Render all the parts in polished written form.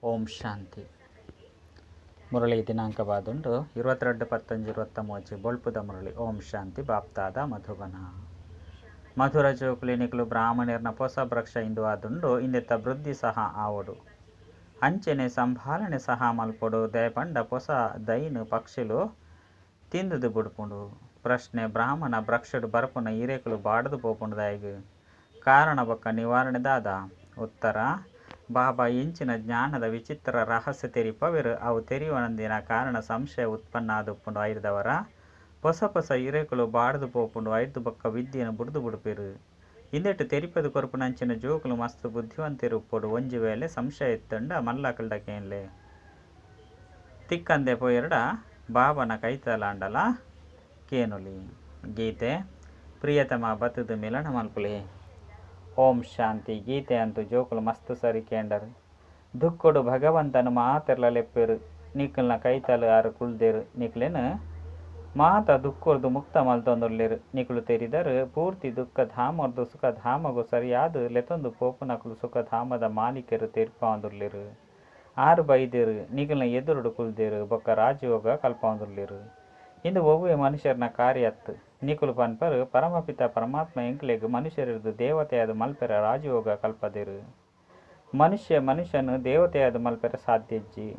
ಓಂ ಶಾಂತಿ. ಮುರಳಿ ದಿನಾಂಕವಾದುಂಡು 22/10/23 ಬೊಳ್ಪುದ ಮುರಳಿ. ಓಂ ಶಾಂತಿ. ಬಾಪ್ತಾದ ಮಧುಬನ ಮಧುರ ಜೋಕುಲಿನಿಕಲು ಬ್ರಾಹ್ಮಣರ್ನ ಪೊಸ ಭ್ರಕ್ಷ ಇಂದು ಆದುಂಡು ಇಂದೆತ್ತ ವೃದ್ಧಿ ಸಹ ಆವಡು ಅಂಚೆನೆ ಸಂಭಾಲನೆ ಸಹ ಮಲ್ಪೊಡು ದಯಪಂಡ ಪೊಸ ದೈನು ಪಕ್ಷಿಲು ತಿಂದುದು ಬುಡ್ಪುಂಡು. ಪ್ರಶ್ನೆ: ಬ್ರಾಹ್ಮಣ ಭ್ರಕ್ಷಡು ಬರಪುನ ಹಿರೇಕಲು ಬಾಡದು ಪೋಪುಂಡು ದಯಗು ಕಾರಣ ಬೊಕ್ಕ ನಿವಾರಣೆ ದಾದ. ಉತ್ತರ: ಬಾಬಾ ಇಂಚಿನ ಜ್ಞಾನದ ವಿಚಿತ್ರ ರಹಸ್ಯ ತೆರಿಪವಿರು ಅವು ತೆರಿಯುವಂದಿನ ಕಾರಣ ಸಂಶಯ ಉತ್ಪನ್ನ ಆದುಪ್ಪುಂಡು ಐರ್ದವರ ಪೊಸ ಪೊಸ ಹಿರೇಕಲು ಬಾಡದು ಪೋಪುಂಡು ಐರ್ದು ಬೊಕ್ಕ ವಿದ್ಯೆಯನ್ನು ಬುಡ್ದು ಬುಡುಪಿರು ಇಂದೆಟ್ಟು ತೆರಿಪದು ಕೊರಪುನಂಚಿನ ಜೋಕುಲು ಮಸ್ತ್ ಬುದ್ಧಿವಂತಿರುಪ್ಪೊಡು ಒಂಜಿ ವೇಳೆ ಸಂಶಯ ಎತ್ತಂಡ ಮಲ್ಲಕಲ್ಡಕೇನ್ಲೆ ತಿಕ್ಕಂದೆ ಪೋಯರ್ಡ ಬಾಬನ ಕೈತಲಾಂಡಲ ಕೇನುಲಿ. ಗೀತೆ: ಪ್ರಿಯತಮ ಬತ್ತುದು ಮಿಲನ ಮಲ್ಪುಲೆ. ಓಂ ಶಾಂತಿ. ಗೀತೆ ಅಂತೂ ಜೋಕುಲು ಮಸ್ತ್ ಸರಿ ಕೇಂಡರು. ದುಃಖಡು ಭಗವಂತನು ಮಾತೆರ್ಲೆಪ್ಪೆರು ನಿಖಲ್ನ ಕೈತಲು ಆರು ಕುಳ್ದೇರು ನಿಖಲೇನು ಮಾತ ದುಃಖರ್ದು ಮುಕ್ತ ಮಲ್ತೊಂದುಲ್ಲೆರು ನಿಖಲು ತೆರಿದರು ಪೂರ್ತಿ ದುಃಖ ಧಾಮರ್ದು ಸುಖ ಧಾಮಗು ಸರಿಯಾದು ಲೆತೊಂದು ಪೋಪುನಕಲು ಸುಖ ಧಾಮದ ಮಾಲೀಕರು ತೆರ್ಪಾಂದುಲ್ಲೆರು ಆರು ಬೈದೇರು ನಿಖಲ್ನ ಎದುರುಡು ಕುಳ್ದೇರು ಬೊಕ್ಕ ರಾಜಯೋಗ ಕಲ್ಪಾಂದುಲ್ಲೆರು. ಇಂದು ಒವ್ವೇ ಮನುಷ್ಯರ್ನ ಕಾರ್ಯತ್ತು ನಿಖಲು ಪನ್ಪರು ಪರಮಪಿತ ಪರಮಾತ್ಮ ಎಂಕ್ಲೆಗ್ ಮನುಷ್ಯರದು ದೇವತೆಯಾದ ಮಲ್ಪೆರ ರಾಜಯೋಗ ಕಲ್ಪದೆರು. ಮನುಷ್ಯನು ದೇವತೆಯಾದ ಮಲ್ಪೆರ ಸಾಧ್ಯಜ್ಜಿ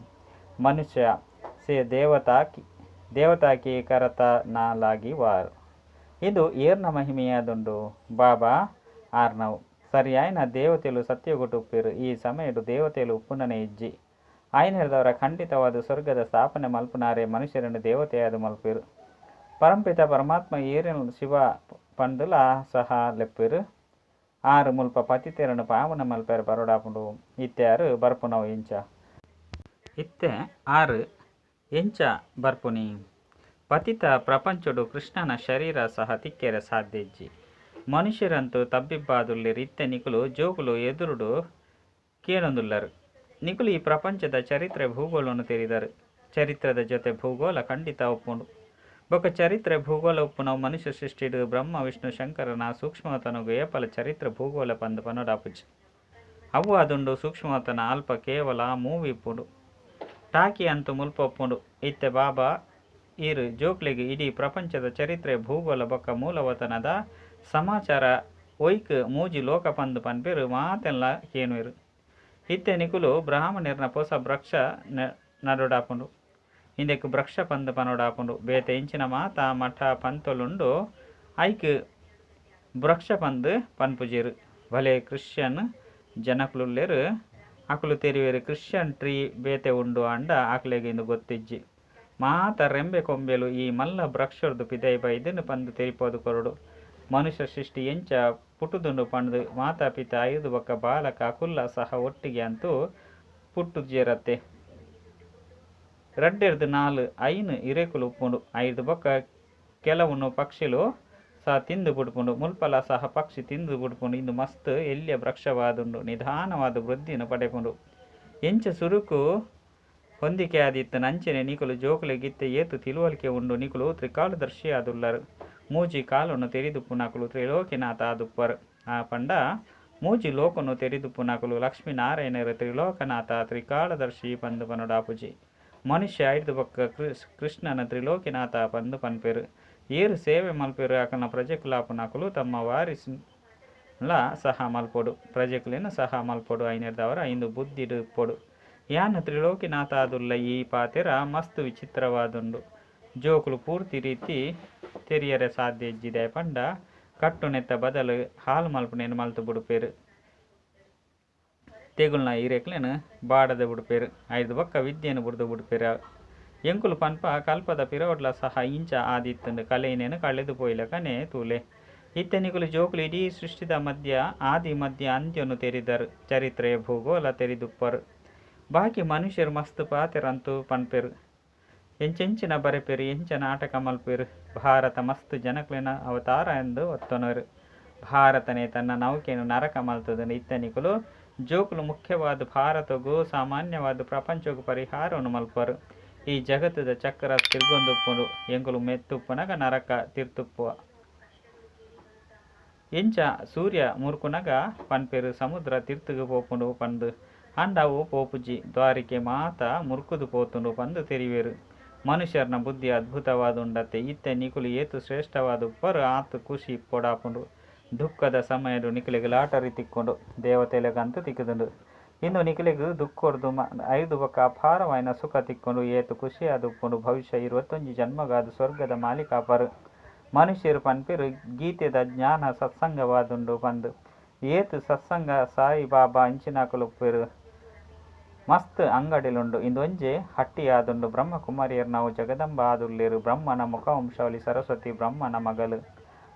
ಮನುಷ್ಯ ಸೇ ದೇವತಾಕಿ ಕರತ ನಾಲಾಗಿ ವಾರು. ಇದು ಏರ್ನ ಮಹಿಮೆಯಾದುಂಡು ಬಾಬಾ ಆರ್ನವು ಸರಿಯಾಯಿನ ದೇವತೆಲು ಸತ್ಯಗೊಟ್ಟು ಉಪ್ಪಿರು. ಈ ಸಮಯಡು ದೇವತೆಲು ಉಪ್ಪುನನೆ ಇಜ್ಜಿ ಆಯ್ನೆರದವರ ಖಂಡಿತವಾದ ಸ್ವರ್ಗದ ಸ್ಥಾಪನೆ ಮಲ್ಪುನಾರೆ ಮನುಷ್ಯರನ್ನು ದೇವತೆಯಾದ ಮಲ್ಪಿರು. ಪರಂಪಿತ ಪರಮಾತ್ಮ ಏರಿನ ಶಿವ ಪಂಡುಲ ಸಹ ಲೆಪ್ಪಿರು ಆರು ಮುಲ್ಪ ಪತಿತೆರನು ಪಾವನ ಮಲ್ಪೆರ ಬರೋಡಾಪುಂಡು ಇತ್ತೆ ಆರು ಬರ್ಪುನವು ಇಂಚ ಇತ್ತೆ ಆರು ಎಂಚ ಬರ್ಪುನಿ ಪತಿತ ಪ್ರಪಂಚಡು ಕೃಷ್ಣನ ಶರೀರ ಸಹ ತಿಕ್ಕೆರ ಸಾಧ್ಯಜ್ಜಿ ಮನುಷ್ಯರಂತೂ ತಬ್ಬಿಬ್ಬಾದುಲ್ಲೆರು ಇತ್ತೆ ನಿಕುಲು ಜೋಕುಲು ಎದುರುಡು ಕೇಳೊಂದುಲ್ಲರು ನಿಕುಲು ಈ ಪ್ರಪಂಚದ ಚರಿತ್ರೆ ಭೂಗೋಳವನ್ನು ತೆರಿದರು. ಚರಿತ್ರದ ಜೊತೆ ಭೂಗೋಳ ಖಂಡಿತ ಒಪ್ಪುಂಡು ಬೊಕ್ಕ ಚರಿತ್ರೆ ಭೂಗೋಳ ಉಪ್ಪುನವು ಮನುಷ್ಯ ಸೃಷ್ಟಿಡು ಬ್ರಹ್ಮ ವಿಷ್ಣು ಶಂಕರನ ಸೂಕ್ಷ್ಮತನಗು ಏಪಲ ಚರಿತ್ರೆ ಭೂಗೋಳ ಪಂದು ಪನೋಡಾಪುಜಿ ಅವು ಅದುಂಡು ಸೂಕ್ಷ್ಮತನ ಅಲ್ಪ ಕೇವಲ ಮೂವಿಪ್ಪುಂಡು ಟಾಕಿ ಅಂತೂ ಮುಲ್ಪ ಒಪ್ಪುಂಡು. ಇತ್ತೆ ಬಾಬಾ ಈರು ಜೋಕ್ಲೆಗ್ ಇಡೀ ಪ್ರಪಂಚದ ಚರಿತ್ರೆ ಭೂಗೋಳ ಬೊಕ್ಕ ಮೂಲವತನದ ಸಮಾಚಾರ ಒಯ್ಕ್ ಮೂಜಿ ಲೋಕ ಪಂದು ಪನ್ಪೆರು ಮಾತೆಲ್ಲ ಕೇನುವೆರು. ಇತ್ತೆ ನಿಕುಲು ಬ್ರಾಹ್ಮಣರ್ನ ಪೊಸ ಭ್ರಕ್ಷ ನಡೋಡಾಪುಂಡು ಇಂದೆಕ್ ಭ್ರಕ್ಷ ಪಂದು ಪನೋಡಾಪುಂಡು ಬೇತೆ ಇಂಚಿನ ಮಾತ ಮಠ ಪಂತೊಲುಂಡು ಐಕ್ ಭ್ರಕ್ಷ ಪಂದು ಪನ್ಪುಜೆರು. ಭಲೆ ಕ್ರಿಶ್ಚಿಯನ್ ಜನಕುಲುಲ್ಲೆರು ಅಕುಲು ತೆರಿವೆರು ಕ್ರಿಶ್ಚಿಯನ್ ಟ್ರೀ ಬೇತೆ ಉಂಡು ಅಂಡ ಅಕ್ಲೆಗ್ ಇಂದು ಗೊತ್ತಿಜ್ಜಿ ಮಾತ ರೆಂಬೆ ಕೊಂಬೆಲು ಈ ಮಲ್ಲ ಭ್ರಕ್ಷರ್ದು ಪಿದೈ ಬೈದನು ಪಂದು ತೆರಿಪೋದು ಕೊರಡು. ಮನುಷ್ಯ ಸೃಷ್ಟಿ ಎಂಚ ಪುಟುದುಂಡು ಪಂಡು ಮಾತಾ ಪಿತ ಐದು ಬೊಕ್ಕ ಬಾಲಕ ಅಕುಲ್ಲ ಸಹ ಒಟ್ಟಿಗೆ ಅಂತೂ ಪುಟ್ಟುಜೇರತ್ತೆ ರಡ್ಡೆರ್ದು ನಾಲು ಐನು ಹಿರೇಕುಲು ಉಪ್ಪುಂಡು ಐದು ಬೊಕ್ಕ ಕೆಲವನ್ನು ಪಕ್ಷಿಲು ಸಹ ತಿಂದು ಬುಡ್ಪುಂಡು ಮುಲ್ಪಲ ಸಹ ಪಕ್ಷಿ ತಿಂದು ಬುಡ್ಪುಂಡು. ಇಂದು ಮಸ್ತ್ ಎಲ್ಯ ಭ್ರಕ್ಷವಾದುಂಡು ನಿಧಾನವಾದ ವೃದ್ಧಿಯನ್ನು ಪಡೆಪುಂಡು ಎಂಚ ಸುರುಕು ಹೊಂದಿಕೆ ಆದಿತ್ತು ನಂಚನೆ ನಿಕುಲು ಜೋಕುಲೆ ಗಿತ್ತೆ ಏತು ತಿಳುವಳಿಕೆ ಉಂಡು ನಿಕುಲು ತ್ರಿಕಾಲದರ್ಶಿ ಆದುಲ್ಲರು. ಮೂಜಿ ಕಾಲನ್ನು ತೆರಿದುಪ್ಪುನಕಲು ತ್ರಿಲೋಕಿನಾಥ ಆದುಪ್ಪರು ಆ ಪಂಡ ಮೂಜಿ ಲೋಕನು ತೆರಿದುಪ್ಪುನಕಲು ಲಕ್ಷ್ಮೀನಾರಾಯಣರು ತ್ರಿಲೋಕನಾಥ ತ್ರಿಕಾಲದರ್ಶಿ ಪಂದು ಪನೋಡಾಪುಜಿ ಮನುಷ್ಯ ಐದು ಬೊಕ್ಕ ಕೃಷ್ಣನ ತ್ರಿಲೋಕಿನಾಥ ಪಂದು ಪನ್ಪೆರು ಏರು ಸೇವೆ ಮಲ್ಪೆರು ಅಕಲ್ನ ಪ್ರಜೆಕುಲಾಪುನಕಲು ತಮ್ಮ ವಾರಿಸ್ಲ ಸಹ ಮಲ್ಪೊಡು ಪ್ರಜೆಕುಲಿನ ಸಹ ಮಲ್ಪೊಡು ಐನೆರ್ದವರ ಇಂದು ಬುದ್ಧಿಡುಪ್ಪೊಡು ಯಾನ ತ್ರಿಲೋಕಿನಾಥ ಆದುಲ್ಲ. ಈ ಪಾತೆರ ಮಸ್ತ್ ವಿಚಿತ್ರವಾದುಂಡು ಜೋಕುಲು ಪೂರ್ತಿ ರೀತಿ ತೆರಿಯರೆ ಸಾಧ್ಯ ಇಜ್ಜಿದೆ ಪಂಡ ಕಟ್ಟು ನೆತ್ತ ಬದಲು ಹಾಲು ಮಲ್ಪನೇನು ಮಲ್ತು ಬುಡುಪೇರು ತೆಗುಲ್ನ ಹಿರೇಕ್ಲೇನು ಬಾಡದೆ ಬುಡುಪೇರು ಐದು ಬೊಕ್ಕ ವಿದ್ಯೆಯನ್ನು ಬುಡ್ದು ಬುಡುಪೇರು ಎಂಕುಲು ಪನ್ಪ ಕಲ್ಪದ ಪಿರೋಡ್ಲ ಸಹ ಇಂಚ ಆದಿತ್ತುಂಡು ಕಲೆಯನೇನು ಕಳೆದು ಪೋಯಿಲ ಕನೆ ತೂಲೆ. ಇತ್ತೆ ನಿಕುಲು ಜೋಕುಲು ಇಡೀ ಸೃಷ್ಟಿದ ಮಧ್ಯ ಆದಿ ಮಧ್ಯ ಅಂತ್ಯವನ್ನು ತೆರಿದರು ಚರಿತ್ರೆಯ ಭೂಗೋಳ ತೆರಿದುಪ್ಪರು. ಬಾಕಿ ಮನುಷ್ಯರು ಮಸ್ತ್ ಪಾತೆರಂತೂ ಪನ್ಪೆರು ಎಂಚೆಂಚಿನ ಬರೆಪೆರು ಎಂಚ ನಾಟಕ ಮಲ್ಪೆರು. ಭಾರತ ಮಸ್ತ್ ಜನಕುಲಿನ ಅವತಾರ ಎಂದು ಒತ್ತೊನರು ಭಾರತನೇ ತನ್ನ ನೌಕೆಯನ್ನು ನರಕ ಮಲ್ತದನು. ಇತ್ತೆ ನಿಕುಲು ಜೋಕುಲು ಮುಖ್ಯವಾದ ಭಾರತಗೂ ಸಾಮಾನ್ಯವಾದ ಪ್ರಪಂಚಗೂ ಪರಿಹಾರವನ್ನು ಮಲ್ಪರು. ಈ ಜಗತ್ತದ ಚಕ್ರ ತಿರ್ಗೊಂದುಪ್ಪುಂಡು ಎಂಕುಲು ಮೆತ್ತುಪ್ಪುನಗ ನರಕ ತಿರ್ತುಪ್ಪುವ ಎಂಚ ಸೂರ್ಯ ಮುರ್ಕುನಗ ಪನ್ಪೆರು ಸಮುದ್ರ ತಿರ್ತುಗು ಪೋಪುಂಡು ಪಂದು ಅಂಡವು ಪೋಪುಜಿ ದ್ವಾರಿಕೆ ಮಾತ ಮುರ್ಕುದು ಪೋತುಂಡು ಬಂದು ತೆರಿವೇರು. ಮನುಷ್ಯರ್ನ ಬುದ್ಧಿ ಅದ್ಭುತವಾದುಂಡತ್ತೆ ಇತ್ತೆ ನಿಕುಲು ಏತು ಶ್ರೇಷ್ಠವಾದ ಪರ್ ಆತು ಖುಷಿ ಪೊಡಾಪುಂಡು. ದುಃಖದ ಸಮಯಡು ನಿಖಿಲಿಗೆ ಲಾಟರಿ ತಿಕ್ಕೊಂಡು ದೇವತೆಲೆಗಂತೂ ತಿಕ್ಕುದುಂಡು. ಇನ್ನು ನಿಖಿಲಿಗೆ ದುಃಖರ್ದು 5 ಬೊಕ್ಕ ಅಪಾರವಾಯಿನ ಸುಖ ತಿಕ್ಕೊಂಡು ಏತು ಖುಷಿ ಅದುಪ್ಪುಂಡು. ಭವಿಷ್ಯ 21 ಜನ್ಮಗಾದು ಸ್ವರ್ಗದ ಮಾಲಿಕಾಪರು. ಮನುಷ್ಯರು ಪನ್ಪಿರು ಗೀತೆದ ಜ್ಞಾನ ಸತ್ಸಂಗವಾದುಂಡು ಬಂದು ಏತು ಸತ್ಸಂಗ ಸಾಯಿ ಬಾಬಾ ಇಂಚಿನಾಕುಲುಪ್ಪೆರು ಮಸ್ತ್ ಅಂಗಡಿಲುಂಡು. ಇಂದೊಂಜೆ ಹಟ್ಟಿಯಾದುಂಡು. ಬ್ರಹ್ಮಕುಮಾರಿಯರು ನಾವು ಜಗದಂಬ ಆದುಲ್ಲೇರು. ಬ್ರಹ್ಮನ ಮುಖವಂಶಾವಳಿ ಸರಸ್ವತಿ ಬ್ರಹ್ಮನ ಮಗಳು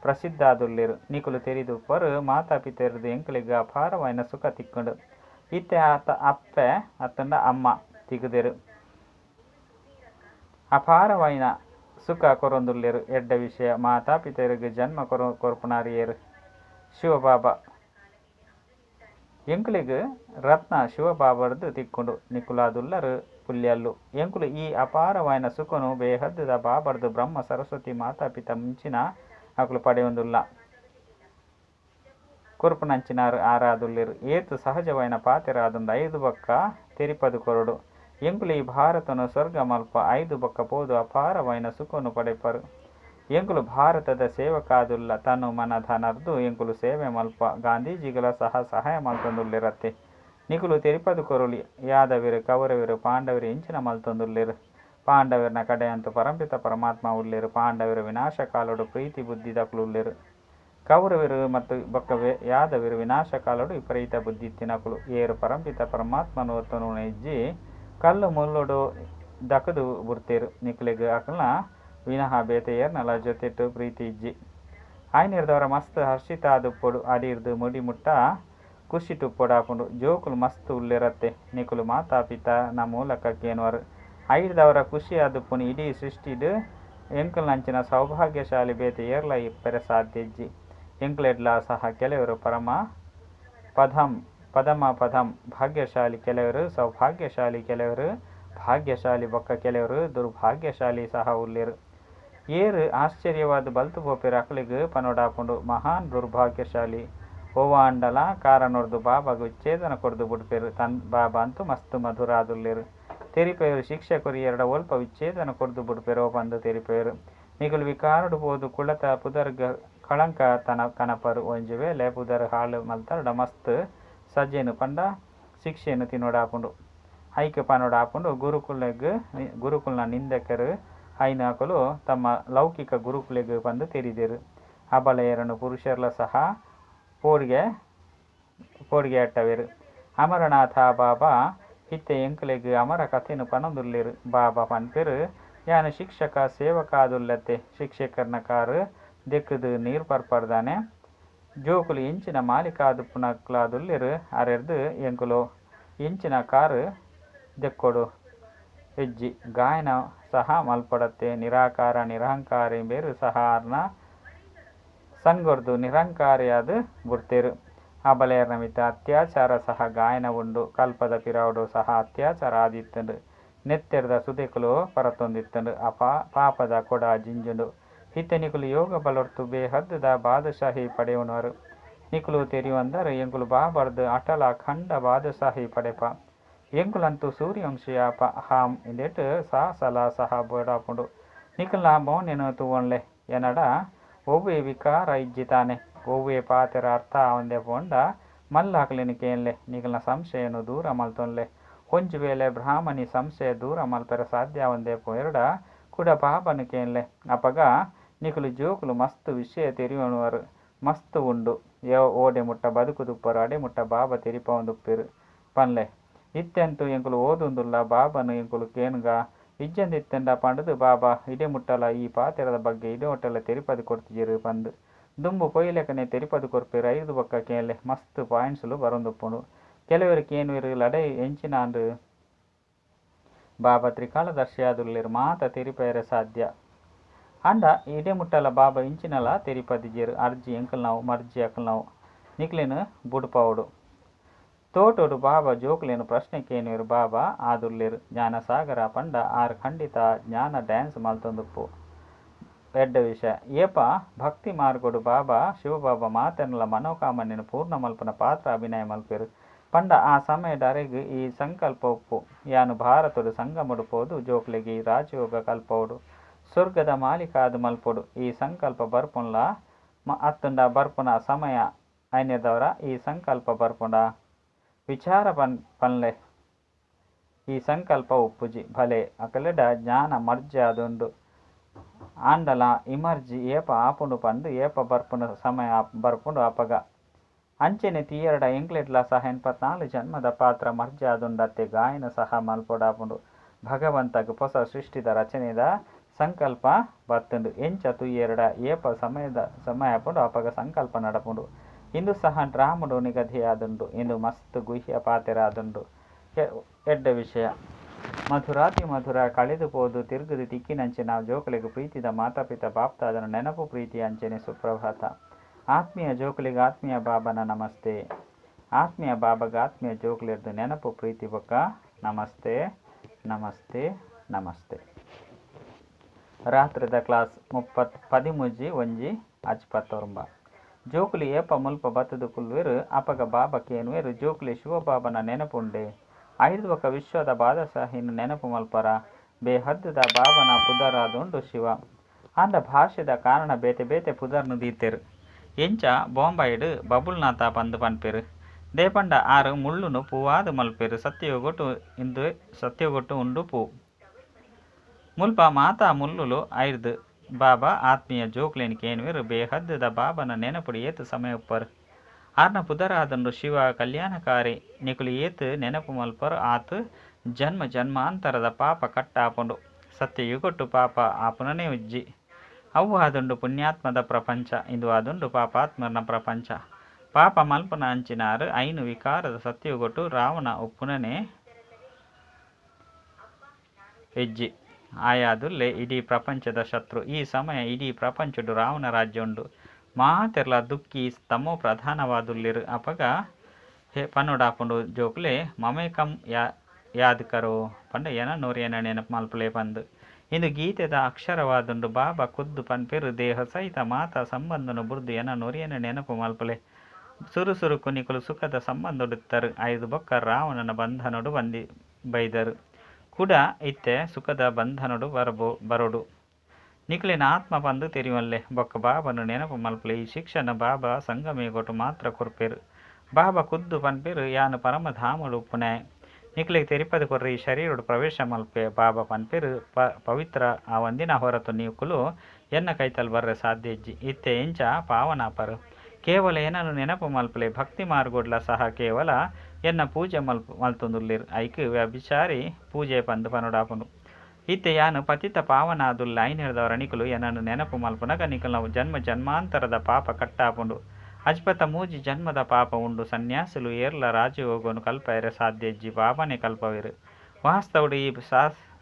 ಪ್ರಸಿದ್ಧ ಆದುಲ್ಲೇರು. ನಿಕುಲು ತೆರಿದು ಪರು ಮಾತಾಪಿತೆರದು ಎಂಕಲಿಗೆ ಅಪಾರವಾಯಿನ ಸುಖ ತಿಕ್ಕೊಂಡು ಇತ್ತೆ ಆತ ಅಪ್ಪೆ ಅತ್ತಂಡ ಅಮ್ಮ ತಿಗುದೆರು ಅಪಾರವಾಯಿನ ಸುಖ ಕೊರೊಂದುಲ್ಲೇರು. ಎಡ್ಡ ವಿಷಯ ಮಾತಾಪಿತೆರಿಗೆ ಜನ್ಮ ಕೊರ್ಪುನಾರಿಯರು ಶಿವಬಾಬಾ ಎಂಕುಲಿಗೆ ರತ್ನ ಶಿವಬಾಬರ್ದು ತಿಕ್ಕೊಂಡು ನಿಕುಲಾದುಲ್ಲರು ಪುಲ್ಯಲ್ಲು. ಎಂಕುಲು ಈ ಅಪಾರವಾಯಿನ ಸುಖನು ಬೇಹದ್ದದ ಬಾಬರ್ದು ಬ್ರಹ್ಮ ಸರಸ್ವತಿ ಮಾತಾಪಿತ ಮುಂಚಿನ ಅಕುಲು ಪಡೆಯೊಂದುಲ್ಲ ಕೊರ್ಪುನಂಚಿನಾರು ಆರಾದುಲ್ಲೇರು. ಏತು ಸಹಜವಾಯಿನ ಪಾತೆರಾದುಂಡು 5 ಬೊಕ್ಕ ತೆರಿಪದು ಕೊರಡು. ಎಂಕುಲು ಈ ಭಾರತನು ಸ್ವರ್ಗ ಮಲ್ಪ 5 ಬೊಕ್ಕ ಪೋದು ಅಪಾರವಾಯಿನ ಸುಖನು ಪಡೆಪರು. ಎಂಕುಲು ಭಾರತದ ಸೇವಕಾದುಲ್ಲ ತನು ಮನ ಧನರ್ದು ಎಂಕುಲು ಸೇವೆ ಮಲ್ಪ ಗಾಂಧೀಜಿಗಳ ಸಹಾಯ ಮಲ್ತೊಂದುಲ್ಲೆರತ್ತೆ. ನಿಕುಲು ತೆರಿಪದು ಕೊರುಳಿ ಯಾದವಿರು ಕೌರವಿರು ಪಾಂಡವಿರು ಇಂಚಿನ ಮಲ್ತೊಂದುಲ್ಲೇರು. ಪಾಂಡವಿರನ ಕಡೆ ಅಂತೂ ಪರಂಪಿತ ಪರಮಾತ್ಮ ಉಲ್ಲೇರು. ಪಾಂಡವಿರು ವಿನಾಶ ಕಾಲಡು ಪ್ರೀತಿ ಬುದ್ಧಿ ದಕ್ಲುಲ್ಲೇರು. ಕೌರವಿರು ಮತ್ತು ಬೊಕ್ಕ ಯಾದವಿರು ವಿನಾಶ ಕಾಲಡು ವಿಪರೀತ ಬುದ್ಧಿ ತಿನಕುಲು ಏರು ಪರಂಪಿತ ಪರಮಾತ್ಮನು ಒತ್ತನು ನೆಜ್ಜಿ ಕಲ್ಲು ಮುಲ್ಲುಡು ದಕದು ಬುರ್ತೇರು. ನಿಕುಲಿಗೆ ಅಕಲ್ನ ವಿನಃ ಬೇತೆಯರ್ನಲ ಜೊತೆಟ್ಟು ಪ್ರೀತಿ ಇಜ್ಜಿ ಆಯ್ನಿರ್ದವರ ಮಸ್ತ್ ಹರ್ಷಿತ ಆದುಪ್ಪೊಡು ಅಡಿರ್ದು ಮುಡಿ ಮುಟ್ಟ ಖುಷಿ ಟುಪ್ಪೊಡಾಪುಂಡು. ಜೋಕುಲು ಮಸ್ತ್ ಉಲ್ಲೆರತ್ತೆ. ನಿಕುಲು ಮಾತಾಪಿತ ನ ಮೂಲಕ ಕೇನುವರು ಐಡ್ದವರ ಖುಷಿ ಆದುಪ್ಪುನು ಇಡೀ ಸೃಷ್ಟಿಡು ಎಂಕಲ್ ನಂಚಿನ ಸೌಭಾಗ್ಯಶಾಲಿ ಬೇತೆಯರ್ಲ ಇಪ್ಪರೆ ಸಾಧ್ಯಜ್ಜಿ. ಎಂಕ್ಲೆಡ್ಲ ಸಹ ಕೆಲವರು ಪದಮ ಭಾಗ್ಯಶಾಲಿ ಕೆಲವರು ಸೌಭಾಗ್ಯಶಾಲಿ ಕೆಲವರು ಭಾಗ್ಯಶಾಲಿ ಬೊಕ್ಕ ಕೆಲವರು ದುರ್ಭಾಗ್ಯಶಾಲಿ ಸಹ ಉಲ್ಲೇರು. ಏರು ಆಶ್ಚರ್ಯವಾದ ಬಲ್ತು ಬೋಪೆರು ಅಕಲಿಗೆ ಪನೋಡಾಪುಂಡು ಮಹಾನ್ ದುರ್ಭಾಗ್ಯಶಾಲಿ ಓವ ಅಂಡಲ ಕಾರಣೊರ್ದು ಬಾಬಾಗ ವಿಚ್ಛೇದನ ಕೊರ್ದು ಬಿಡ್ಪೇರು. ಬಾಬಾ ಅಂತೂ ಮಸ್ತ್ ಮಧುರ ಆದುಲ್ಲೇರು. ತೆರಿಪೇರು ಶಿಕ್ಷಕರು 2 ಒಲ್ಪ ವಿಚ್ಛೇದನ ಕೊರ್ದು ಬಿಡ್ಪೇರು ಬಂದು ತೆರಿಪೇರು. ನಿಕುಲು ವಿಕಾರಡು ಪೋದು ಕುಳತ ಪುದರ್ಗ ಕಳಂಕ ಕನಪರು. ಒಂಜು ವೇಳೆ ಪುದರ್ ಹಾಳು ಮಲ್ತರಡ ಮಸ್ತ್ ಸಜ್ಜೆನು ಪಂಡ ಶಿಕ್ಷೆನು ತಿನ್ನೋಡಾಪುಂಡು. ಐಕ್ಯ ಪನೋಡಾಪುಂಡು ಗುರುಕುಲ್ನ ನಿಂದಕರು ಐನಾಕಲು ತಮ್ಮ ಲೌಕಿಕ ಗುರುಕುಲೆಗೆ ಬಂದು ತೆರಿದೇರು. ಅಬಲೆಯರನ್ನು ಪುರುಷರ್ಲ ಸಹ ಪೋಡಿಗೆ ಅಟ್ಟವೇರು. ಅಮರನಾಥ ಬಾಬಾ ಇತ್ತೆ ಎಂಕಲೆಗೆ ಅಮರ ಕಥೆನು ಪನೊಂದುಲ್ಲೇರು. ಬಾಬಾ ಪನ್ಪೆರು ಯಾನು ಶಿಕ್ಷಕ ಸೇವಕಾದುಲ್ಲತ್ತೆ ಶಿಕ್ಷಕರ್ನ ಕಾರು ದೆಕ್ಕದು ನೀರು ಪರ್ಪರ್ದಾನೆ ಜೋಕುಲು ಇಂಚಿನ ಮಾಲಿಕಾದುಪ್ಪುನಕ್ಲಾದುಲ್ಲೇರು. ಅರೆರ್ದು ಎಂಕುಲು ಇಂಚಿನ ಕಾರು ದೆಕ್ಕೊಡು ಹೆಜ್ಜಿ ಗಾಯನ ಸಹ ಮಲ್ಪಡತ್ತೆ. ನಿರಾಕಾರ ನಿರಹಂಕಾರಿ ಬೇರು ಸಹ ಅರ್ನ ಸಂಗೊರ್ದು ನಿರಹಂಕಾರಿಯಾದ ಬುರ್ತೇರು. ಅಬಲೆಯರ್ನ ಮಿತ ಅತ್ಯಾಚಾರ ಸಹ ಗಾಯನ ಉಂಡು. ಕಲ್ಪದ ಪಿರಾವಡು ಸಹ ಅತ್ಯಾಚಾರ ಆದಿತ್ತಂಡು. ನೆತ್ತೆರ್ದ ಸುದೆಕುಲು ಪರತೊಂದಿತ್ತಂಡು. ಪಾಪದ ಕೊಡ ಜಿಂಜುಂಡು. ಇತ್ತೆ ನಿಕುಲು ಯೋಗ ಬಲೊರ್ತು ಬೇಹದ್ದದ ಬಾದಶಾಹಿ ಪಡೆಯುವವರು. ನಿಕುಲು ತೆರಿಯುವಂದರು ಎಂಕುಲು ಬಾಬರ್ದು ಅಟಲ ಖಂಡ ಬಾದಶಾಹಿ ಪಡೆಪ. ಎಂಕುಲಂತೂ ಸೂರ್ಯವಂಶೀಯ ಹಾಂ ಇಂದೆಟ್ಟು ಸಲ ಸಹ ಬೋಡಾಪುಂಡು. ನಿಕಲ್ನ ಮೌನ್ಯನು ತೂವೊನ್ಲೆ ಎನಡ ಒವ್ವೇ ವಿಕಾರ ಇಜ್ಜಿತಾನೆ ಒವ್ವೇ ಪಾತೆರ ಅರ್ಥ ಒಂದೇ ಪೋಂಡ ಮಲ್ಲ ಹಕಲಿನ ಕೇನ್ಲೆ ನಿಕಲ್ನ ಸಂಶಯನು ದೂರ ಮಲ್ತೊನ್ಲೆ. ಒಂಜು ವೇಳೆ ಬ್ರಾಹ್ಮಣಿ ಸಂಶಯ ದೂರ ಮಲ್ಪರ ಸಾಧ್ಯ ಒಂದೇ ಪೋಯರಡ ಕೂಡ ಬಾಬನು ಕೇನ್ಲೆ ಅಪಗ ನಿಕುಲು ಜೋಕುಲು ಮಸ್ತ್ ವಿಷಯ ತೆರಿಯುವವರು ಮಸ್ತ್ ಉಂಡು. ಓಡೆ ಮುಟ್ಟ ಬದುಕುದುಪ್ಪರು ಅಡೆ ಮುಟ್ಟ ಬಾಬಾ ತೆರಿಪ ಒಂದುಪ್ಪೇರು ಪನ್ಲೆ. ಇತ್ತೆಂತೂ ಎಂಕುಲು ಓದುಂದುಲ್ಲ ಬಾಬನು ಎಂಕುಲು ಕೇನುಗ ಇಜ್ಜಂದಿತ್ತೆಂಡ ಪಂಡದು ಬಾಬಾ ಇಡೆ ಮುಟ್ಟಲ ಈ ಪಾತೆರದ ಬಗ್ಗೆ ಇಡೆ ಒಟ್ಟಲ ತೆರಿಪದು ಕೊಡ್ತಿಜೇರು ಪಂದು ದುಂಬು ಪೊಯ್ಲೆಕನೆ ತೆರಿಪದು ಕೊರ್ಪೇರು. 5 ಬೊಕ್ಕ ಕೇನ್ಲೆ ಮಸ್ತ್ ಪಾಯಿಂಟ್ಸ್ಲು ಬರೊಂದುಪ್ಪುಂಡು. ಕೆಲವರು ಕೇನುವೆರು ಲಡೈ ಎಂಚಿನಾಂಡು ಬಾಬಾ ತ್ರಿಕಾಲದರ್ಶಿಯಾದುಲ್ಲೇರು ಮಾತ ತೆರಿಪೇರೆ ಸಾಧ್ಯ ಅಂಡ ಇಡೆ ಮುಟ್ಟಲ ಬಾಬಾ ಇಂಚಿನಲ ತೆರಿಪದಿಜೇರು. ಅರ್ಜಿ ಎಂಕಲ್ ನಾವು ಮರ್ಜಿ ಅಕಲ್ ನಾವು ನಿಕ್ಲೇನು ಬುಡ್ಪವುಡು ತೋಟೋಡು ಬಾಬಾ ಜೋಕುಲೇನು ಪ್ರಶ್ನೆ ಕೇನುವೆರು ಬಾಬಾ ಆದುಲ್ಲೇರು. ಜ್ಞಾನ ಸಾಗರ ಪಂಡ ಆರು ಖಂಡಿತ ಜ್ಞಾನ ಡ್ಯಾನ್ಸ್ ಮಲ್ತೊಂದುಪ್ಪು ಎಡ್ಡ ವಿಷಯ ಏಪ ಭಕ್ತಿ ಮಾರ್ಗೊಡು ಬಾಬಾ ಶಿವಬಾಬಾ ಮಾತೆನಲ ಮನೋಕಾಮನ್ಯನು ಪೂರ್ಣ ಮಲ್ಪನ ಪಾತ್ರ ಅಭಿನಯ ಮಲ್ಪೇರು. ಪಂಡ ಆ ಸಮಯದರೆಗೆ ಈ ಸಂಕಲ್ಪ ಉಪ್ಪು ಯಾನು ಭಾರತಡು ಸಂಗಮಡು ಪೋದು ಜೋಕ್ಲೆಗೆ ಈ ರಾಜಯೋಗ ಕಲ್ಪೋಡು ಸ್ವರ್ಗದ ಮಾಲಿಕಾದು ಮಲ್ಪೊಡು ಈ ಸಂಕಲ್ಪ ಬರ್ಪುನ್ಲ ಅತ್ತುಂಡ ಬರ್ಪುನ ಸಮಯ ಐನೆದವರ ಈ ಸಂಕಲ್ಪ ಬರ್ಪುಂಡ ವಿಚಾರ ಪನ್ಲೆ ಈ ಸಂಕಲ್ಪ ಉಪ್ಪುಜಿ ಭಲೆ ಅಕಲೆಡ ಜ್ಞಾನ ಮರ್ಜಿ ಅದೊಂದು ಆಂಡಲ ಇಮರ್ಜಿ ಏಪ ಆಪುಂಡು ಪಂಡು ಏಪ ಬರ್ಪುನ ಸಮಯ ಬರ್ಪುಂಡು ಅಪಗ ಅಂಚೆನೆ ತೀಯರಡ ಎಂಕ್ಲೆಟ್ಲ ಸಹ 84 ಜನ್ಮದ ಪಾತ್ರ ಮರ್ಜಿ ಆದುಂಡತ್ತೆ ಗಾಯನ ಸಹ ಮಲ್ಪೊಡಾಪುಂಡು ಭಗವಂತಗ ಹೊಸ ಸೃಷ್ಟಿದ ರಚನೆದ ಸಂಕಲ್ಪ ಬತ್ತುಂಡು ಎಂಚ ತುಯ್ಯರಡ ಏಪ ಸಮಯ ಪುಂಡು ಅಪಗ ಸಂಕಲ್ಪ ನಡಪುಂಡು ಇಂದು ಸಹ ಡ್ರಾಮುಡು ನಿಗದಿಯಾದುಂಡು ಇಂದು ಮಸ್ತ್ ಗುಹ್ಯ ಪಾತೆರಾದುಂಡು ಎಡ್ಡ ವಿಷಯ ಮಧುರಾತಿ ಮಧುರ ಕಳೆದು ಪೋದು ತಿರುಗುದು ತಿಕ್ಕಿನಂಚೆ ನಾವು ಜೋಕುಲಿಗೆ ಪ್ರೀತಿದ ಮಾತಾಪಿತ ಬಾಪ್ತಾದನ ನೆನಪು ಪ್ರೀತಿ ಅಂಚೆನೆ ಸುಪ್ರಭಾತ ಆತ್ಮೀಯ ಜೋಕುಲಿಗೆ ಆತ್ಮೀಯ ಬಾಬನ ನಮಸ್ತೆ ಆತ್ಮೀಯ ಬಾಬಾಗ ಆತ್ಮೀಯ ಜೋಕುಲಿರ್ದು ನೆನಪು ಪ್ರೀತಿ ಬೊಕ್ಕ ನಮಸ್ತೆ ನಮಸ್ತೆ ನಮಸ್ತೆ. ರಾತ್ರಿದ ಕ್ಲಾಸ್ 13 ಜೋಕುಲಿ ಏಪ ಮುಲ್ಪ ಬತ್ತದು ಕುಲ್ವೇರು ಅಪಗ ಬಾಬಾ ಕೇನ್ವೇರು ಜೋಕುಲಿ ಶಿವಬಾಬನ ನೆನಪುಂಡೆ ಐದು ಬೊಕ್ಕ ವಿಶ್ವದ ಬಾದಶಾಹಿನ ನೆನಪು ಮಲ್ಪರ ಬೇಹದ್ದದ ಬಾಬನ ಪುದರಾದುಂಡು ಶಿವ ಅಂದ ಭಾಷೆದ ಕಾರಣ ಬೇತೆ ಬೇತೆ ಪುದರ್ನು ದೀತೆರು ಎಂಚ ಬಾಂಬೈಡು ಬಬುಲ್ನಾಥ ಪಂದು ಪನ್ಪೆರು ದೇಪಂಡ ಆರು ಮುಳ್ಳುನು ಪೂವಾದು ಮಲ್ಪೆರು ಸತ್ಯಗೊಟ್ಟು ಉಂಡು ಪೂ ಮುಲ್ಪ ಮಾತಾ ಮುಳ್ಳುಲು ಐದು ಬಾಬಾ ಆತ್ಮೀಯ ಜೋಕ್ಲೇನ್ ಕೇನ್ವೇರು ಬೇಹದ್ದದ ಬಾಬನ ನೆನಪುಡು ಏತು ಸಮಯ ಉಪ್ಪರು ಆರ್ನ ಪುದರಾದಂಡು ಶಿವ ಕಲ್ಯಾಣಕಾರಿ ನಿಕುಲು ಏತು ನೆನಪು ಮಲ್ಪರು ಆತು ಜನ್ಮ ಜನ್ಮಾಂತರದ ಪಾಪ ಕಟ್ಟಾಪುಂಡು ಸತ್ಯಯುಗೊಟ್ಟು ಪಾಪ ಆಪುನನೇ ಉಜ್ಜಿ ಅವು ಆದುಂಡು ಪುಣ್ಯಾತ್ಮದ ಪ್ರಪಂಚ ಇಂದು ಆದುಂಡು ಪಾಪಾತ್ಮನ ಪ್ರಪಂಚ ಪಾಪ ಮಲ್ಪನ ಅಂಚಿನಾರು ಐನು ವಿಕಾರದ ಸತ್ಯಯುಗೊಟ್ಟು ರಾವಣ ಉಪ್ಪುನನೇ ಹೆಜ್ಜಿ ಆಯಾದುಲ್ಲೆ ಇಡೀ ಪ್ರಪಂಚದ ಶತ್ರು ಈ ಸಮಯ ಇಡೀ ಪ್ರಪಂಚಡು ರಾವಣ ರಾಜ್ಯ ಉಂಡು ಮಾತೆರ್ಲ ದುಃಖಿ ತಮೋ ಪ್ರಧಾನವಾದುಲ್ಲಿರು ಅಪಗ ಪನ್ನುಡಾಪುಂಡು ಜೋಕ್ಲೆ ಮಮೇಕಂ ಯಾದ್ ಕರೋ ಪಂಡ ಎನ ನೆನಪು ಮಲ್ಪಲೆ ಪಂದು ಇಂದು ಗೀತೆದ ಅಕ್ಷರವಾದುಂಡು ಬಾಬಾ ಖುದ್ದು ಪನ್ಪೆರು ದೇಹ ಸಹಿತ ಮಾತಾ ಸಂಬಂಧನು ಬುರ್ದು ನೂರಿಯನ ನೆನಪು ಮಲ್ಪಲೆ ಸುರು ಕುನಿಕುಲು ಸುಖದ ಸಂಬಂಧೊಡುತ್ತರು ಐದು ಬೊಕ್ಕ ರಾವಣನ ಬಂಧನೊಡು ಬೈದರು ಕೂಡ ಇತ್ತೆ ಸುಖದ ಬಂಧನೊಡು ಬರೋಡು ನಿಕ್ಲಿನ ಆತ್ಮ ಬಂದು ತೆರಿವಲ್ಲೆ ಬೊಕ್ಕ ಬಾಬನು ನೆನಪು ಮಲ್ಪಲೆ ಈ ಶಿಕ್ಷಣ ಬಾಬಾ ಸಂಗಮೇಗೊಟ್ಟು ಮಾತ್ರ ಕೊರ್ಪೆರು ಬಾಬಾ ಖುದ್ದು ಪನ್ಪೆರು ಯಾನು ಪರಮಧಾಮಡು ಉಪ್ಪುನೆ ನಿಕ್ಲಿಗೆ ತೆರಿಪದು ಕೊರ್ರಿ ಈ ಶರೀರಡು ಪ್ರವೇಶ ಮಲ್ಪೆ ಬಾಬಾ ಪನ್ಪೆರು ಪವಿತ್ರ ಆ ಒಂದಿನ ಹೊರತು ನೀವುಕುಲು ಎನ್ನ ಕೈತಲ್ ಬರ್ರೆ ಸಾಧ್ಯ ಇಜ್ಜಿ ಇತ್ತೆ ಎಂಚ ಪಾವನಾಪರು ಕೇವಲ ಏನನ್ನು ನೆನಪು ಮಲ್ಪಲೆ ಭಕ್ತಿ ಮಾರ್ಗೋಡ್ಲ ಸಹ ಕೇವಲ ಎನ್ನ ಪೂಜೆ ಮಲ್ತುಂದುಲ್ಲಿರು ಐಕ್ ವ್ಯಭಿಚಾರಿ ಪೂಜೆ ಪಂದು ಪನುಡಾಪುನು ಇತ್ತೆ ಯಾನು ಪತಿತ ಪಾವನಾದುಲ್ಲ ಐನಿಡ್ದವರ ನಿಕುಲು ಏನನ್ನು ನೆನಪು ಮಲ್ಪುನಗ ನಿಕುಲು ನಾವು ಜನ್ಮ ಜನ್ಮಾಂತರದ ಪಾಪ ಕಟ್ಟಾಪುಂಡು ಅಜ್ಪತ ಮೂಜಿ ಜನ್ಮದ ಪಾಪ ಉಂಡು ಸನ್ಯಾಸುಲು ಏರ್ಲ ರಾಜಯೋಗನು ಕಲ್ಪೈರೆ ಸಾಧ್ಯ ಇಜ್ಜಿ ಬಾಬಾನೇ ಕಲ್ಪವಿರು ವಾಸ್ತವುಡು ಈ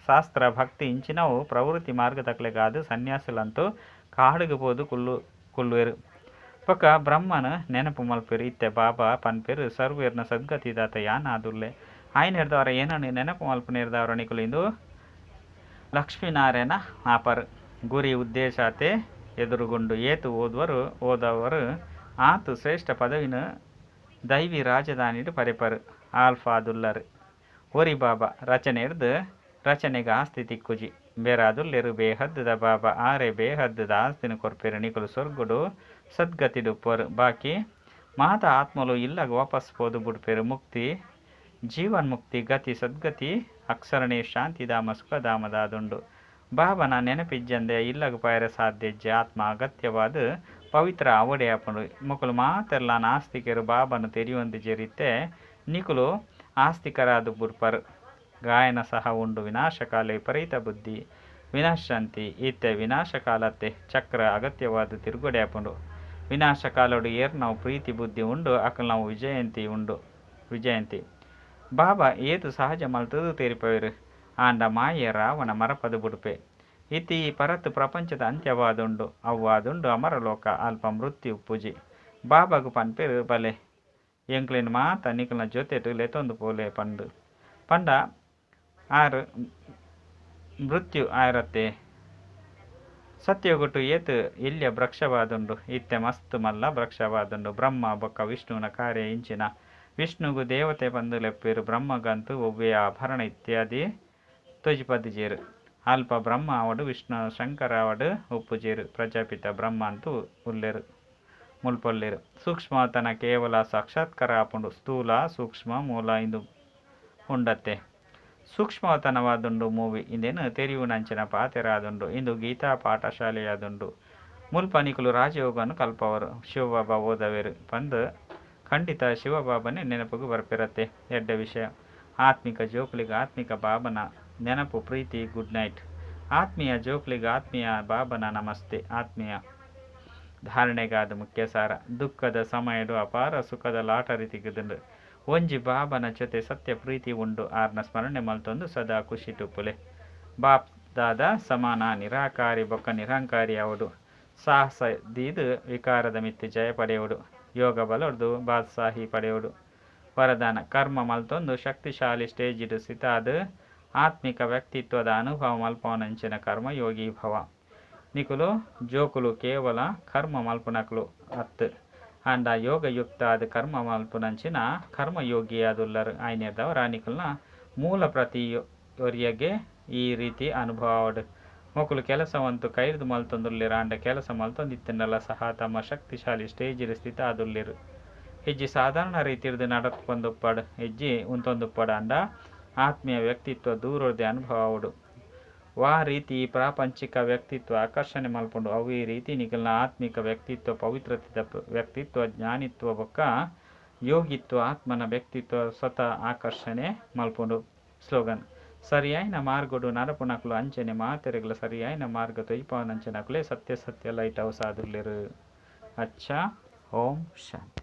ಶಾಸ್ತ್ರ ಭಕ್ತಿ ಇಂಚಿನವು ಪ್ರವೃತ್ತಿ ಮಾರ್ಗದಕ್ಲೆಗಾದು ಸನ್ಯಾಸುಲಂತೂ ಕಾಡುಗೆ ಪೋದು ಕುಲ್ಲುವೆರು ಪಕ್ಕ ಬ್ರಹ್ಮನ ನೆನಪು ಮಲ್ಪೆರು ಇತ್ತೆ ಬಾಬಾ ಪನ್ಪೆರು ಸರ್ವೇರ್ನ ಸದ್ಗತಿದಾತ ಯಾನಾದುಲ್ಲೆ ಆಯ್ನ ಹಿಡ್ದವರ ಏನನ್ನು ನೆನಪು ಮಲ್ಪನಿರ್ದವರ ನಿಕುಲು ಇಂದು ಲಕ್ಷ್ಮೀನಾರಾಯಣ ಆಪರು ಗುರಿ ಉದ್ದೇಶತೆ ಎದುರುಗೊಂಡು ಏತು ಓದವರು ಆತು ಶ್ರೇಷ್ಠ ಪದವಿನ ದೈವಿ ರಾಜಧಾನಿಡು ಪರಿಪರು ಆಲ್ಫಾದುಲ್ಲರು ಒರಿ ಬಾಬಾ ರಚನೆ ಹಿಡ್ದು ರಚನೆಗೆ ಆಸ್ತಿ ತಿಕ್ಕುಜಿ ಬೇರಾದುಲ್ಲೆರು ಬೇಹದ್ದದ ಬಾಬಾ ಆರೆ ಬೇಹದ್ದದ ಆಸ್ತಿನ ಕೊರ್ಪೆರು ನಿಕುಲು ಸ್ವರ್ಗುಡು ಸದ್ಗತಿಡು ಪೊರು ಬಾಕಿ ಮಾತ ಆತ್ಮಲು ಇಲ್ಲಾಗ ವಾಪಸ್ ಪೋದು ಬುಡ್ಪೆರು ಮುಕ್ತಿ ಜೀವನ್ಮುಕ್ತಿ ಗತಿ ಸದ್ಗತಿ ಅಕ್ಷರಣೆ ಶಾಂತಿಧಾಮ ಸುಖಧಾಮದಾದುಂಡು ಬಾಬನ ನೆನಪಿಜ್ಜಂದೆ ಇಲ್ಲಗ ಪೈರ ಸಾಧ್ಯಜ್ಜೆ ಆತ್ಮ ಅಗತ್ಯವಾದ ಪವಿತ್ರ ಅವಡೆ ಅಪ್ಪನು ಮುಕುಲು ಮಾತೆಲ್ಲ ನಾಸ್ತಿಕರು ಬಾಬನು ತೆರೆಯುವಂತೆ ಜರಿತ್ತೆ ನಿಕುಲು ಆಸ್ತಿಕರಾದು ಬುಡ್ಪರು ಗಾಯನ ಸಹ ಉಂಡು ವಿನಾಶಕಾಲ ವಿಪರೀತ ಬುದ್ಧಿ ವಿನಾಶಾಂತಿ ಇತ್ತೆ ವಿನಾಶಕಾಲತ್ತೆ ಚಕ್ರ ಅಗತ್ಯವಾದ ತಿರುಗಡೆ ಅಪ್ಪುಂಡು ವಿನಾಶಕಾಲಡು ಏರ್ ನಾವು ಪ್ರೀತಿ ಬುದ್ಧಿ ಉಂಡು ಅಕಲ್ ನಾವು ವಿಜಯಂತಿ ಬಾಬಾ ಏತು ಸಹಜ ಮಲ್ತದು ತೆರಿಪವಿರು ಆಂಡ ಮಾಯೆ ರಾವಣ ಮರಪದು ಬುಡುಪೆ ಇತಿ ಪರತ್ತು ಪ್ರಪಂಚದ ಅಂತ್ಯವಾದುಂಡು ಅವ್ವಾದುಂಡು ಅಮರಲೋಕ ಅಲ್ಪ ಮೃತ್ಯು ಪೂಜಿ ಬಾಬಾಗು ಪನ್ಪೆರು ಬಲೆ ಎಂಕ್ಲಿನ ಮಾತ ನಿಕಲ್ನ ಜೊತೆಟು ಲೆತೊಂದು ಪೋಲೆ ಪಂಡ ಆರು ಮೃತ್ಯು ಆರತ್ತೆ ಸತ್ಯಗೊಟ್ಟು ಏತು ಇಲ್ಯ ವೃಕ್ಷವಾದುಂಡು ಇತ್ತೆ ಮಸ್ತ್ ಮಲ್ಲ ವೃಕ್ಷವಾದುಂಡು ಬ್ರಹ್ಮ ಬೊಕ್ಕ ವಿಷ್ಣುವಿನ ಕಾರ್ಯ ಇಂಚಿನ ವಿಷ್ಣುಗು ದೇವತೆ ಬಂಧುಲೆಪ್ಪಿರು ಬ್ರಹ್ಮಗಂತೂ ಒವ್ವೆ ಆಭರಣ ಇತ್ಯಾದಿ ತೊಜಿಪದಿಜೇರು ಅಲ್ಪ ಬ್ರಹ್ಮ ಅವಡು ವಿಷ್ಣು ಶಂಕರ ಅವಡು ಉಪ್ಪುಜೇರು ಪ್ರಜಾಪಿತ ಬ್ರಹ್ಮ ಅಂತೂ ಉಲ್ಲೆರು ಮುಲ್ಪೊಲ್ಲೆರು ಸೂಕ್ಷ್ಮತನ ಕೇವಲ ಸಾಕ್ಷಾತ್ಕಾರ ಆಪುಂಡು ಸ್ಥೂಲ ಸೂಕ್ಷ್ಮ ಮೂಲ ಇಂದು ಉಂಡತ್ತೆ ಸೂಕ್ಷ್ಮತನವಾದುಂಡು ಮೂವಿ ಇಂದೇನು ತೆರಿವು ನಂಚಿನ ಪಾತೆರಾದುಂಡು ಇಂದು ಗೀತಾ ಪಾಠಶಾಲೆಯಾದುಂಡು ಮುಲ್ಪನಿಕುಲು ರಾಜಯೋಗನು ಕಲ್ಪವರು ಶಿವಬಾಬಾ ಓದವೇರು ಬಂದು ಖಂಡಿತ ಶಿವಬಾಬನೇ ನೆನಪಿಗೂ ಬರ್ಪಿರತ್ತೆ ಎಡ್ಡ ವಿಷಯ ಆತ್ಮಿಕ ಜೋಕ್ಲಿಗೆ ಆತ್ಮಿಕ ಬಾಬನ ನೆನಪು ಪ್ರೀತಿ ಗುಡ್ ನೈಟ್ ಆತ್ಮೀಯ ಜೋಕ್ಲಿಗೆ ಆತ್ಮೀಯ ಬಾಬನ ನಮಸ್ತೆ ಆತ್ಮೀಯ ಧಾರಣೆಗಾದ ಮುಖ್ಯ ಸಾರ ದುಃಖದ ಸಮಯಡು ಅಪಾರ ಸುಖದ ಲಾಟರಿ ತೆಗೆದುಂಡು ಒಂಜಿ ಬಾಬನ ಜೊತೆ ಸತ್ಯ ಪ್ರೀತಿ ಉಂಡು ಆರ್ನ ಸ್ಮರಣೆ ಮಲ್ತೊಂದು ಸದಾ ಖುಷಿ ಟುಪ್ಪುಲೆ ಬಾಪ್ ದಾದ ಸಮಾನ ನಿರಾಕಾರಿ ಬೊಕ್ಕ ನಿರಂಕಾರಿ ಅವಡು ಸಾಹಸ ದೀದು ವಿಕಾರದ ಮಿತ್ತಿ ಜಯ ಪಡೆಯುವುದು ಯೋಗ ಬಲೊಡ್ದು ಬಾದ್ಸಾಹಿ ಪಡೆಯುವುದು ವರದಾನ ಕರ್ಮ ಮಲ್ತೊಂದು ಶಕ್ತಿಶಾಲಿ ಸ್ಟೇಜ್ ಇಡು ಸಿತಾದ ಆತ್ಮಿಕ ವ್ಯಕ್ತಿತ್ವದ ಅನುಭವ ಮಲ್ಪವನಂಚಿನ ಕರ್ಮಯೋಗಿ ಭವ ನಿಕುಲು ಜೋಕುಲು ಕೇವಲ ಕರ್ಮ ಮಲ್ಪುನಕುಲು ಅತ್ತು ಅಂಡ ಯೋಗಯುಕ್ತ ಆದ ಕರ್ಮ ಮಲ್ಪುನಂಚಿನ ಕರ್ಮಯೋಗಿಯಾದುಲ್ಲರು ಆಯ್ನೆದವರ ನಿಕುಲ್ನ ಮೂಲ ಪ್ರತಿಯೊರಿಯಗೆ ಈ ರೀತಿ ಅನುಭವ ಮೊಕುಲು ಕೆಲಸವಂತೂ ಕೈದು ಮಲ್ತೊಂದುಲ್ಲಿರ ಅಂಡ ಕೆಲಸ ಮಲ್ತೊಂದಿತ್ತಿನಲ್ಲ ಸಹ ತಮ್ಮ ಶಕ್ತಿಶಾಲಿ ಸ್ಟೇಜಿನ ಸ್ಥಿತ ಆದುಲ್ಲಿರು ಹೆಜ್ಜಿ ಸಾಧಾರಣ ರೀತಿಯದು ನಡಕೊಂದುಪ್ಪಡು ಹೆಜ್ಜಿ ಉಂತೊಂದುಪ್ಪಡು ಅಂಡ ಆತ್ಮೀಯ ವ್ಯಕ್ತಿತ್ವ ದೂರದೆ ಅನುಭವ ಅವಡು ವಾ ರೀತಿ ಪ್ರಾಪಂಚಿಕ ವ್ಯಕ್ತಿತ್ವ ಆಕರ್ಷಣೆ ಮಲ್ಪುಂಡು ಅವು ಈ ರೀತಿ ನಿಖಲ್ನ ಆತ್ಮಿಕ ವ್ಯಕ್ತಿತ್ವ ಪವಿತ್ರತೆದ ವ್ಯಕ್ತಿತ್ವ ಜ್ಞಾನಿತ್ವ ಬೊಕ್ಕ ಯೋಗಿತ್ವ ಆತ್ಮನ ವ್ಯಕ್ತಿತ್ವ ಸ್ವತಃ ಆಕರ್ಷಣೆ ಮಲ್ಪುಂಡು ಸ್ಲೋಗನ್ ಸರಿಯಾಯಿನ ಮಾರ್ಗಡು ನರಪುನಕಲು ಅಂಚನೆ ಮಾತೆರೆಗಳ ಸರಿಯಾಯಿನ ಮಾರ್ಗ ತೊಯ್ಪವನಂಚನಕುಲೇ ಸತ್ಯ ಸತ್ಯ ಲೈಟ್ ಹೌಸ್ ಆದುಲ್ಲೆರು ಅಚ್ಚ ಓಂ ಶಾಂತಿ.